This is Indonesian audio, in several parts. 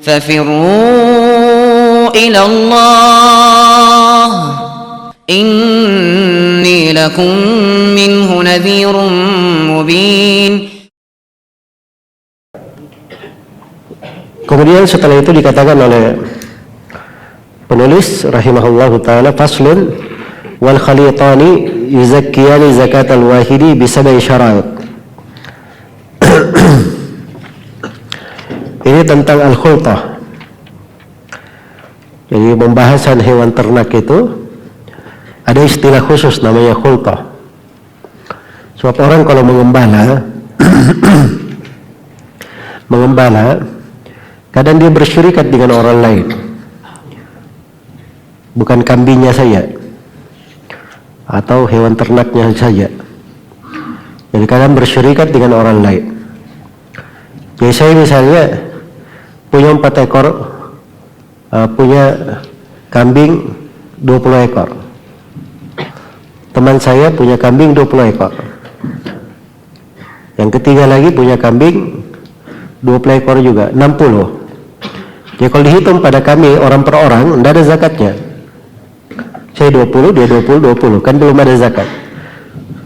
ففروا إلى الله إني لكم منه نذير مبين. Kemudian setelah itu dikatakan oleh penulis rahimahullahu ta'ala, faslun wal khalitani yuzakkiyani zakatal wahidi bisabai syarat. Ini tentang al-khultah. Jadi pembahasan hewan ternak itu ada istilah khusus namanya khultah. Sebab orang kalau mengembala kadang dia bersyirikat dengan orang lain, bukan kambingnya saja atau hewan ternaknya saja. Jadi kadang bersyirikat dengan orang lain. Jadi saya misalnya punya 4 ekor, punya kambing 20 ekor. Teman saya punya kambing 20 ekor. Yang ketiga lagi punya kambing 20 ekor juga, 60. Jadi kalau dihitung pada kami orang per orang, tidak ada zakatnya. Saya 20, dia 20, kan belum ada zakat.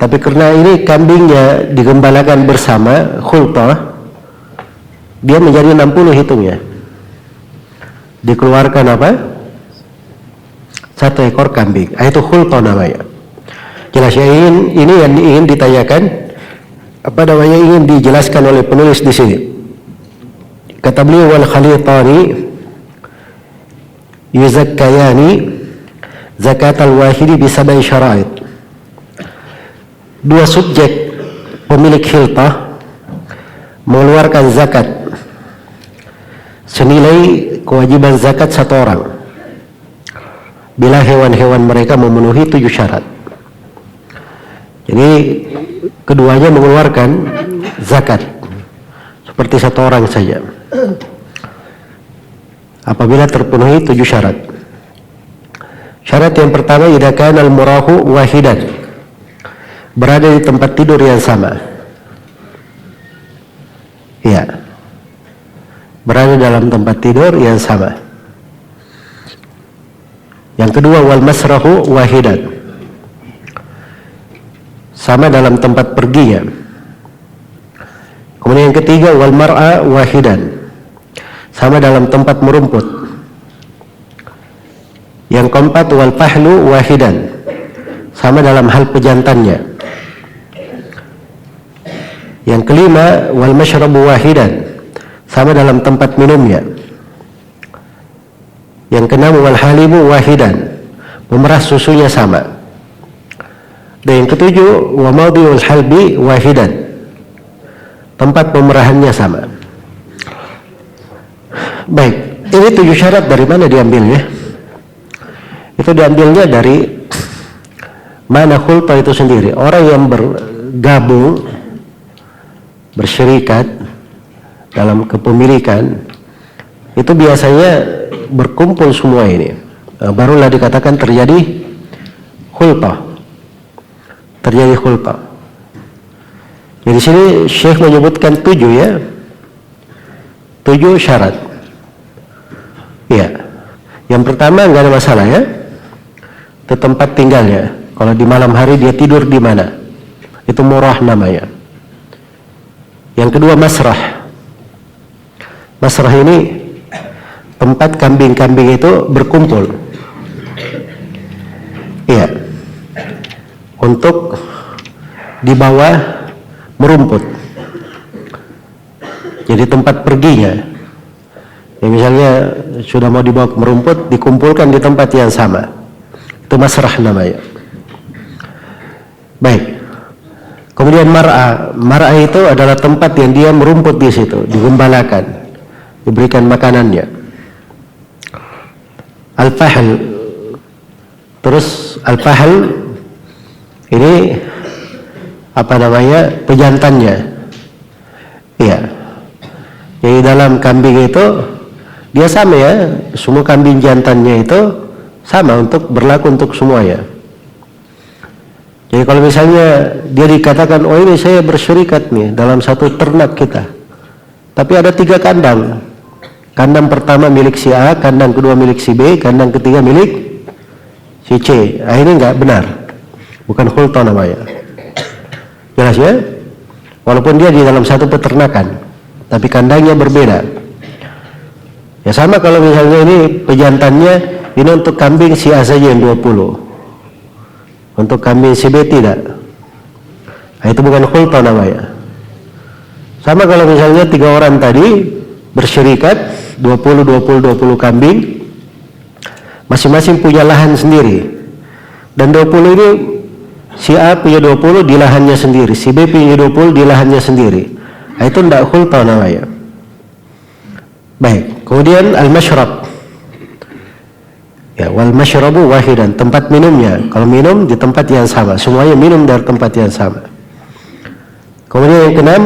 Tapi karena ini kambingnya digembalakan bersama, khultah, dia menjadi 60 hitungnya. Dikeluarkan apa? 1 ekor kambing. Itu khultah namanya. Jelas ya, ini yang ingin ditanyakan, apa namanya, ingin dijelaskan oleh penulis di sini. Kata beliau, wal khalitani yuzakkayani zakatal wahidi bisabai syara'id. 2 subjek pemilik khiltah mengeluarkan zakat senilai kewajiban zakat 1 orang bila hewan-hewan mereka memenuhi 7 syarat. Jadi keduanya mengeluarkan zakat seperti 1 orang saja apabila terpenuhi 7 syarat. Syarat yang pertama, idza kana al-murahu wahidan, berada di tempat tidur yang sama. Ya, berada dalam tempat tidur yang sama. Yang kedua, wal masrahu wahidan, sama dalam tempat perginya. Kemudian yang ketiga, wal mar'a wahidan, sama dalam tempat merumput. Yang keempat, wal fahlu wahidan, sama dalam hal pejantannya. Yang kelima, wal mashrabu wahidan, sama dalam tempat minumnya. Yang keenam, wal halibu wahidan, pemerah susunya sama. Dan yang ketujuh, wa mawdi'ul halbi wahidan, tempat pemerahannya sama. Baik, ini 7 syarat dari mana diambilnya? Itu diambilnya dari mana khultah itu sendiri. Orang yang bergabung, bersyirikat dalam kepemilikan, itu biasanya berkumpul semua ini. Barulah dikatakan terjadi khultah. Terjadi khultah. Jadi sini Syekh menyebutkan 7 ya. 7 syarat. Ya. Yang pertama, enggak ada masalah ya. Itu tempat tinggalnya. Kalau di malam hari dia tidur di mana? Itu murah namanya. Yang kedua, masrah. Masrah ini tempat kambing-kambing itu berkumpul. Iya. Untuk di bawah merumput. Jadi tempat perginya. Ya, misalnya sudah mau dibawa ke merumput, dikumpulkan di tempat yang sama. Itu masrah namanya. Baik. Kemudian mar'a. Mar'a itu adalah tempat yang dia merumput di situ, digembalakan, diberikan makanannya. Al-fahl. Terus al-fahl ini apa namanya? Pejantannya. Iya. Jadi dalam kambing itu dia sama ya, semua kambing jantannya itu sama untuk berlaku untuk semuanya. Jadi kalau misalnya dia dikatakan, oh ini saya bersyirikat nih dalam satu ternak kita, tapi ada 3 kandang, Kandang pertama milik si A, kandang kedua milik si B, kandang ketiga milik si C. Ini enggak benar. Bukan khulta namanya. Jelas ya? Walaupun dia di dalam satu peternakan, tapi kandangnya berbeda. Ya sama kalau misalnya ini pejantannya, ini untuk kambing si A saja yang 20. Untuk kambing si B tidak. Nah, itu bukan khulta namanya. Sama kalau misalnya 3 orang tadi bersyirikat 20 kambing, masing-masing punya lahan sendiri, dan 20 ini si A punya 20 di lahannya sendiri, si B punya 20 di lahannya sendiri. Nah, itu tidak khulta namanya. Baik, kemudian al-mashrab. Ya, wal mashrabu wahidan, tempat minumnya. Kalau minum di tempat yang sama, semuanya minum dari tempat yang sama. Kemudian yang keenam,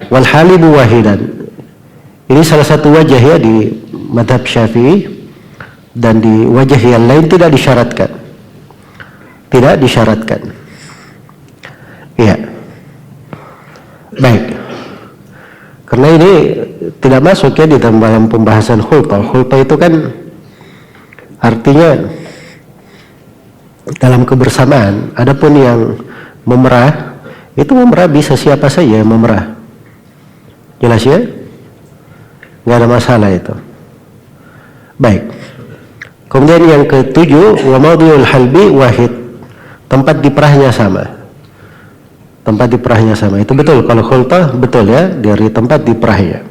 wal halibu wahidan. Ini salah satu wajah ya di madhab Syafi'i, dan di wajah yang lain tidak disyaratkan. Tidak disyaratkan. Iya. Baik. Karena ini tidak masuk ya di dalam pembahasan khulta. Khulta itu kan artinya dalam kebersamaan. Adapun yang memerah, itu memerah bisa siapa saja yang memerah. Jelas ya? Nggak ada masalah itu. Baik. Kemudian yang ketujuh, wa mawdi'ul halbi wahid. Tempat diperahnya sama. Tempat diperahnya sama. Itu betul kalau khulta, betul ya, dari tempat diperahnya.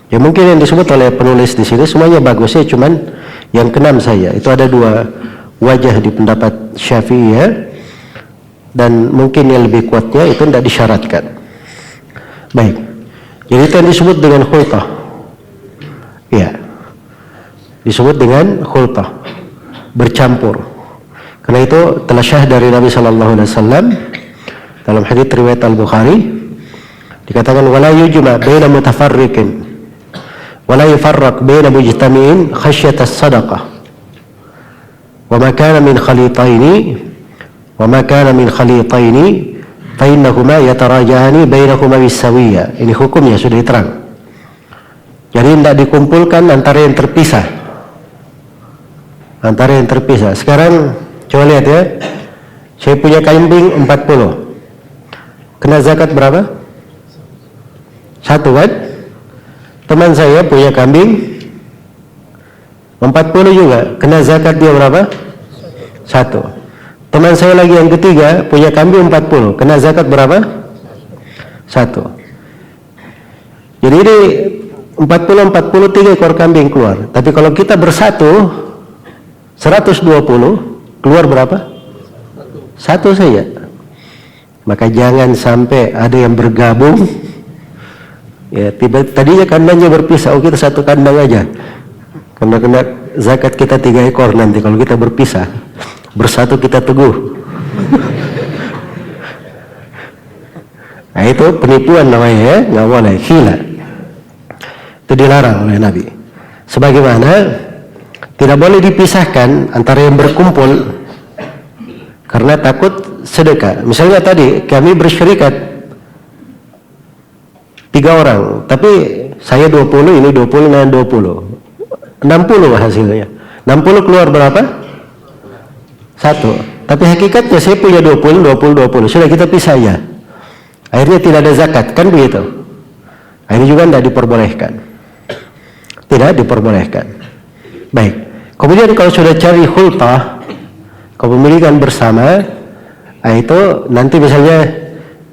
Ya mungkin yang disebut oleh penulis di sini semuanya bagus ya, cuman yang keenam saja. Itu ada 2 wajah di pendapat Syafi'i ya. Dan mungkin yang lebih kuatnya itu tidak disyaratkan. Baik. Jadi itu yang disebut dengan khulta. Ya, disebut dengan khulta, bercampur. Karena itu telah syah dari Nabi Sallallahu Alaihi Wasallam dalam hadits riwayat Al-Bukhari, dikatakan wala yujma baina mutafarriqin wala yufarraq baina mujtami'in khasyata as-sadaqah wa ma kana min khalitaini fa innahuma yataraja'ani bainahuma bis-sawiyya. Ini hukumnya sudah diterang. Jadi tidak dikumpulkan antara yang terpisah. Antara yang terpisah. Sekarang coba lihat ya. Saya punya kambing 40. Kena zakat berapa? 1 kan? Teman saya punya kambing 40 juga. Kena zakat dia berapa? 1. Teman saya lagi yang ketiga punya kambing 40. Kena zakat berapa? 1. Jadi ini 40 3 ekor kambing keluar. Tapi kalau kita bersatu 120, keluar berapa? 1 saja. Maka jangan sampai ada yang bergabung. Ya, tadinya kandangnya berpisah, oh kita 1 kandang aja. Karena kena zakat kita 3 ekor nanti kalau kita berpisah. Bersatu kita teguh. Nah itu penipuan namanya ya, nggak boleh, khila. Itu dilarang oleh Nabi. Sebagaimana tidak boleh dipisahkan antara yang berkumpul karena takut sedekah. Misalnya tadi kami bersyirikat 3 orang, tapi saya 20, ini 20 dan 20, 60 hasilnya. 60 keluar berapa? 1. Tapi hakikatnya saya punya 20, sudah kita pisah ya. Akhirnya tidak ada zakat, kan begitu. Akhirnya juga tidak diperbolehkan. Tidak diperbolehkan. Baik. Kemudian kalau sudah cari khultah, kepemilikan bersama, itu nanti misalnya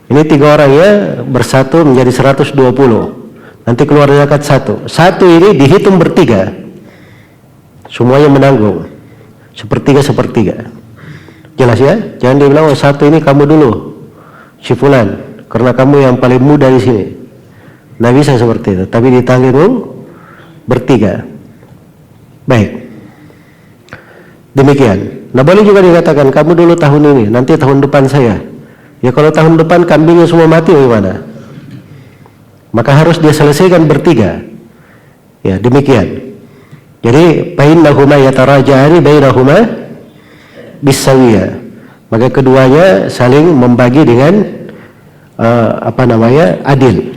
ini 3 orang ya bersatu menjadi 120. Nanti keluar zakat 1. 1 ini dihitung bertiga. Semuanya menanggung. Sepertiga. Jelas ya? Jangan dibilang 1 ini kamu dulu, si fulan, karena kamu yang paling muda di sini. Nggak bisa seperti itu. Tapi ditanggung bertiga. Baik. Demikian. Nah boleh juga dikatakan kamu dulu tahun ini, nanti tahun depan saya. Ya kalau tahun depan kambingnya semua mati bagaimana? Maka harus dia selesaikan bertiga. Ya demikian. Jadi bainahuma yataraja'ani bainahuma bisawiyah. Maka keduanya saling membagi dengan adil.